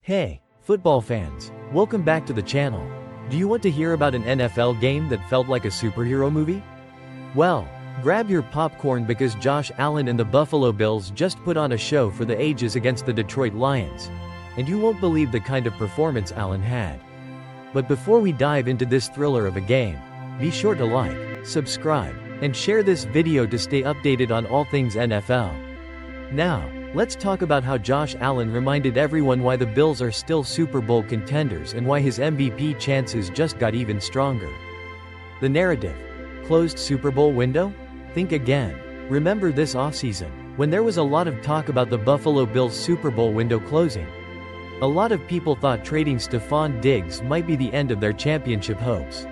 Hey, football fans, welcome back to the channel. Do you want to hear about an NFL game that felt like a superhero movie? Well, grab your popcorn because Josh Allen and the Buffalo Bills just put on a show for the ages against the Detroit Lions. And you won't believe the kind of performance Allen had. But before we dive into this thriller of a game, be sure to like, subscribe, and share this video to stay updated on all things NFL. Now, let's talk about how Josh Allen reminded everyone why the Bills are still Super Bowl contenders and why his MVP chances just got even stronger. The narrative. Closed Super Bowl window? Think again. Remember this offseason, when there was a lot of talk about the Buffalo Bills Super Bowl window closing. A lot of people thought trading Stephon Diggs might be the end of their championship hopes.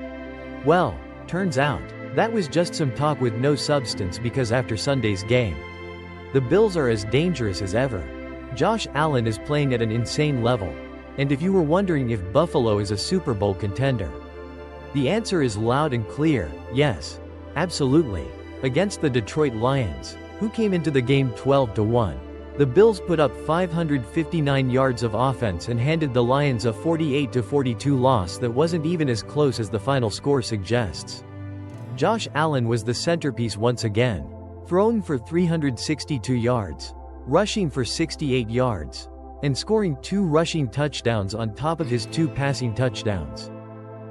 Well, turns out, that was just some talk with no substance because after Sunday's game, the Bills are as dangerous as ever. Josh Allen is playing at an insane level. And if you were wondering if Buffalo is a Super Bowl contender, the answer is loud and clear, yes. Absolutely. Against the Detroit Lions, who came into the game 12-1. The Bills put up 559 yards of offense and handed the Lions a 48-42 loss that wasn't even as close as the final score suggests. Josh Allen was the centerpiece once again. Throwing for 362 yards, rushing for 68 yards, and scoring 2 rushing touchdowns on top of his 2 passing touchdowns.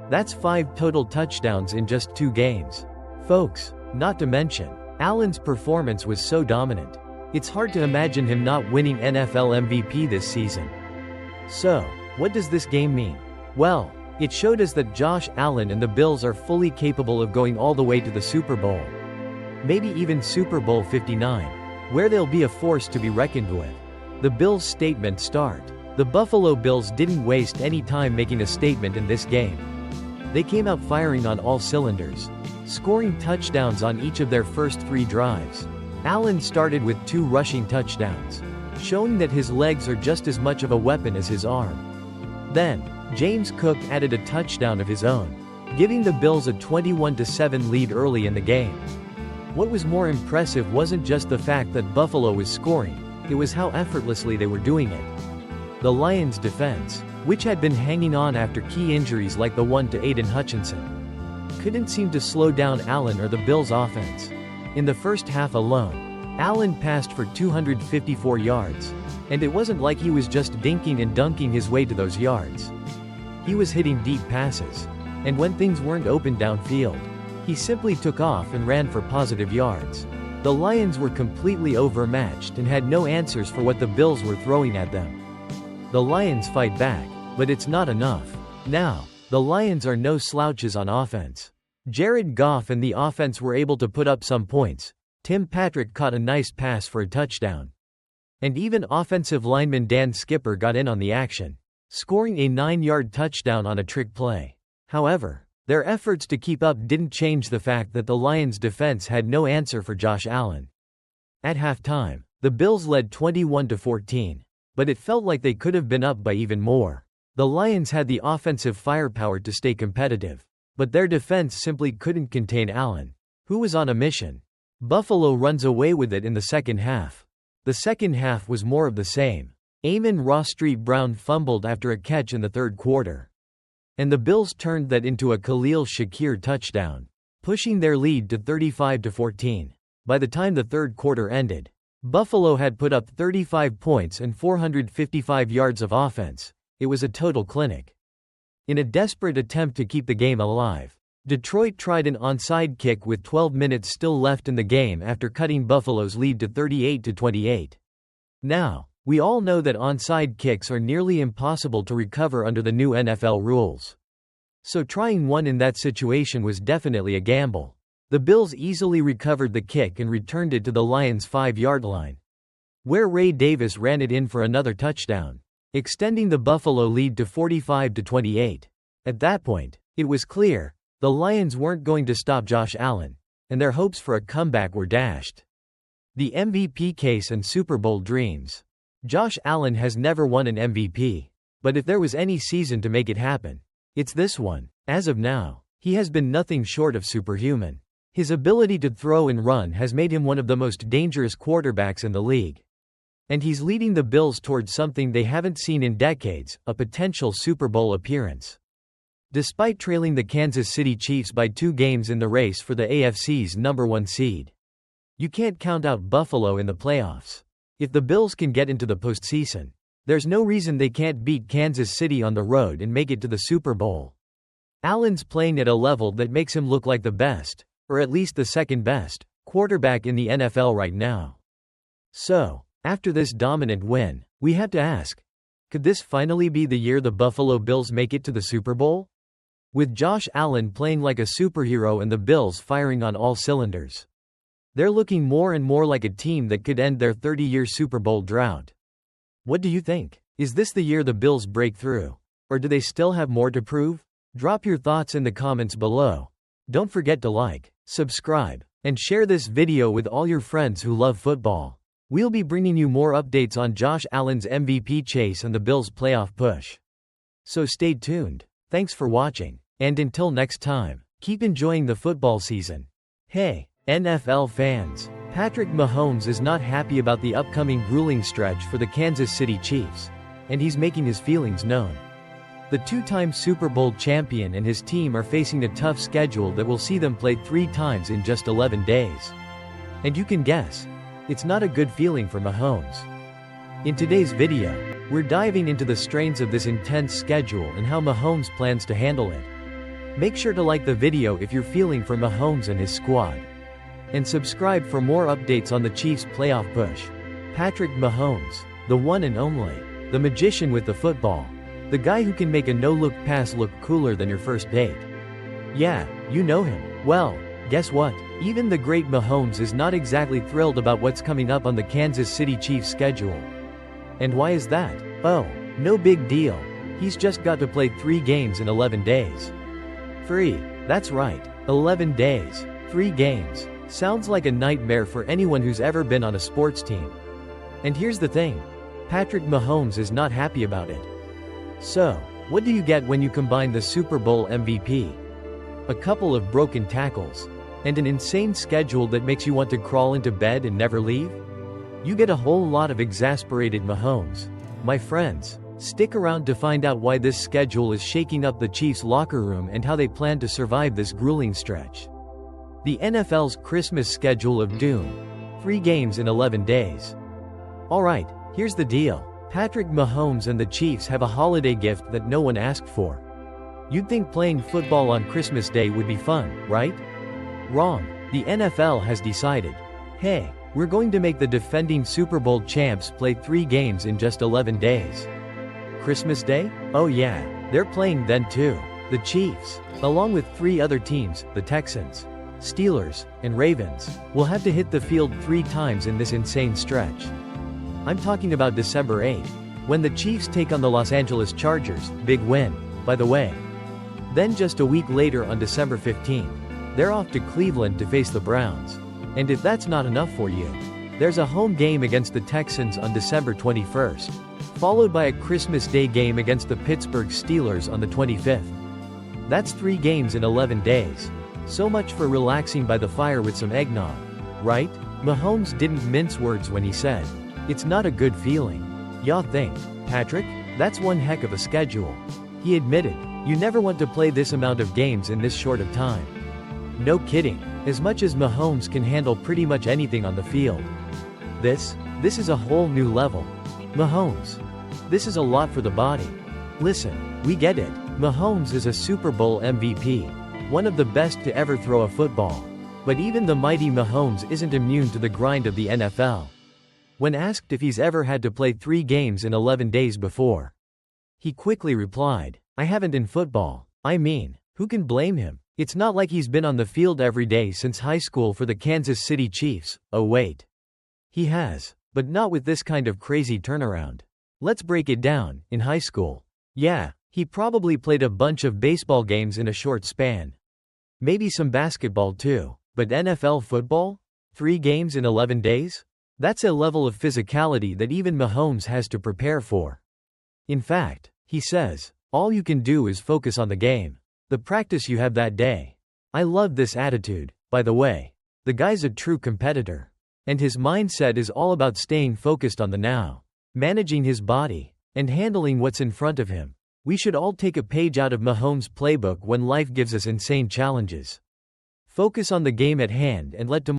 That's 5 total touchdowns in just 2 games. Folks, not to mention, Allen's performance was so dominant. It's hard to imagine him not winning NFL MVP this season. So, what does this game mean? Well, it showed us that Josh Allen and the Bills are fully capable of going all the way to the Super Bowl. Maybe even Super Bowl 59, where they'll be a force to be reckoned with. The Bills' statement start. The Buffalo Bills didn't waste any time making a statement in this game. They came out firing on all cylinders, scoring touchdowns on each of their first 3 drives. Allen started with 2 rushing touchdowns, showing that his legs are just as much of a weapon as his arm. Then, James Cook added a touchdown of his own, giving the Bills a 21-7 lead early in the game. What was more impressive wasn't just the fact that Buffalo was scoring, it was how effortlessly they were doing it. The Lions' defense, which had been hanging on after key injuries like the one to Aiden Hutchinson, couldn't seem to slow down Allen or the Bills' offense. In the first half alone, Allen passed for 254 yards, and it wasn't like he was just dinking and dunking his way to those yards. He was hitting deep passes, and when things weren't open downfield, he simply took off and ran for positive yards. The Lions were completely overmatched and had no answers for what the Bills were throwing at them. The Lions fight back, but it's not enough. Now, the Lions are no slouches on offense. Jared Goff and the offense were able to put up some points. Tim Patrick caught a nice pass for a touchdown. And even offensive lineman Dan Skipper got in on the action, scoring a 9-yard touchdown on a trick play. However, their efforts to keep up didn't change the fact that the Lions' defense had no answer for Josh Allen. At halftime, the Bills led 21-14, but it felt like they could have been up by even more. The Lions had the offensive firepower to stay competitive, but their defense simply couldn't contain Allen, who was on a mission. Buffalo runs away with it in the second half. The second half was more of the same. Amon-Ra St. Brown fumbled after a catch in the third quarter. And the Bills turned that into a Khalil Shakir touchdown, pushing their lead to 35-14. By the time the third quarter ended, Buffalo had put up 35 points and 455 yards of offense. It was a total clinic. In a desperate attempt to keep the game alive, Detroit tried an onside kick with 12 minutes still left in the game after cutting Buffalo's lead to 38-28. Now, we all know that onside kicks are nearly impossible to recover under the new NFL rules. So trying one in that situation was definitely a gamble. The Bills easily recovered the kick and returned it to the Lions' 5-yard line, where Ray Davis ran it in for another touchdown, extending the Buffalo lead to 45-28. At that point, it was clear, the Lions weren't going to stop Josh Allen, and their hopes for a comeback were dashed. The MVP case and Super Bowl dreams. Josh Allen has never won an MVP. But if there was any season to make it happen, it's this one. As of now, he has been nothing short of superhuman. His ability to throw and run has made him one of the most dangerous quarterbacks in the league. And he's leading the Bills towards something they haven't seen in decades, a potential Super Bowl appearance. Despite trailing the Kansas City Chiefs by 2 games in the race for the AFC's #1 seed. You can't count out Buffalo in the playoffs. If the Bills can get into the postseason, there's no reason they can't beat Kansas City on the road and make it to the Super Bowl. Allen's playing at a level that makes him look like the best, or at least the second best, quarterback in the NFL right now. So, after this dominant win, we have to ask, could this finally be the year the Buffalo Bills make it to the Super Bowl? With Josh Allen playing like a superhero and the Bills firing on all cylinders, they're looking more and more like a team that could end their 30-year Super Bowl drought. What do you think? Is this the year the Bills break through? Or do they still have more to prove? Drop your thoughts in the comments below. Don't forget to like, subscribe, and share this video with all your friends who love football. We'll be bringing you more updates on Josh Allen's MVP chase and the Bills' playoff push. So stay tuned. Thanks for watching, and until next time, keep enjoying the football season. Hey, NFL fans, Patrick Mahomes is not happy about the upcoming grueling stretch for the Kansas City Chiefs, and he's making his feelings known. The 2-time Super Bowl champion and his team are facing a tough schedule that will see them play 3 times in just 11 days. And you can guess, it's not a good feeling for Mahomes. In today's video, we're diving into the strains of this intense schedule and how Mahomes plans to handle it. Make sure to like the video if you're feeling for Mahomes and his squad. And subscribe for more updates on the Chiefs' playoff push. Patrick Mahomes, the one and only, the magician with the football. The guy who can make a no-look pass look cooler than your first date. Yeah, you know him. Well, guess what? Even the great Mahomes is not exactly thrilled about what's coming up on the Kansas City Chiefs schedule. And why is that? Oh, no big deal. He's just got to play 3 games in 11 days. 3. That's right. 11 days. 3 games. Sounds like a nightmare for anyone who's ever been on a sports team. And here's the thing. Patrick Mahomes is not happy about it. So, what do you get when you combine the Super Bowl MVP, a couple of broken tackles, and an insane schedule that makes you want to crawl into bed and never leave? You get a whole lot of exasperated Mahomes. My friends, stick around to find out why this schedule is shaking up the Chiefs' locker room and how they plan to survive this grueling stretch. The NFL's Christmas schedule of doom. 3 games in 11 days. Alright, here's the deal. Patrick Mahomes and the Chiefs have a holiday gift that no one asked for. You'd think playing football on Christmas Day would be fun, right? Wrong. The NFL has decided, hey, we're going to make the defending Super Bowl champs play 3 games in just 11 days. Christmas Day? Oh yeah, they're playing then too. The Chiefs, along with 3 other teams, the Texans, Steelers, and Ravens, will have to hit the field 3 times in this insane stretch. I'm talking about December 8th, when the Chiefs take on the Los Angeles Chargers, big win, by the way. Then just a week later on December 15th, they're off to Cleveland to face the Browns. And if that's not enough for you, there's a home game against the Texans on December 21st, followed by a Christmas Day game against the Pittsburgh Steelers on the 25th. That's 3 games in 11 days. So much for relaxing by the fire with some eggnog, right? Mahomes didn't mince words when he said, it's not a good feeling. Y'all think, Patrick, that's one heck of a schedule. He admitted, you never want to play this amount of games in this short of time. No kidding, as much as Mahomes can handle pretty much anything on the field. This is a whole new level. Mahomes. This is a lot for the body. Listen, we get it. Mahomes is a Super Bowl MVP. One of the best to ever throw a football. But even the mighty Mahomes isn't immune to the grind of the NFL. When asked if he's ever had to play 3 games in 11 days before, he quickly replied, I haven't in football. I mean, who can blame him? It's not like he's been on the field every day since high school for the Kansas City Chiefs. Oh wait. He has, but not with this kind of crazy turnaround. Let's break it down. In high school, yeah, he probably played a bunch of baseball games in a short span. Maybe some basketball too, but NFL football? 3 games in 11 days? That's a level of physicality that even Mahomes has to prepare for. In fact, he says, all you can do is focus on the game. The practice you have that day. I love this attitude, by the way. The guy's a true competitor. And his mindset is all about staying focused on the now, managing his body, and handling what's in front of him. We should all take a page out of Mahomes' playbook when life gives us insane challenges. Focus on the game at hand and let tomorrow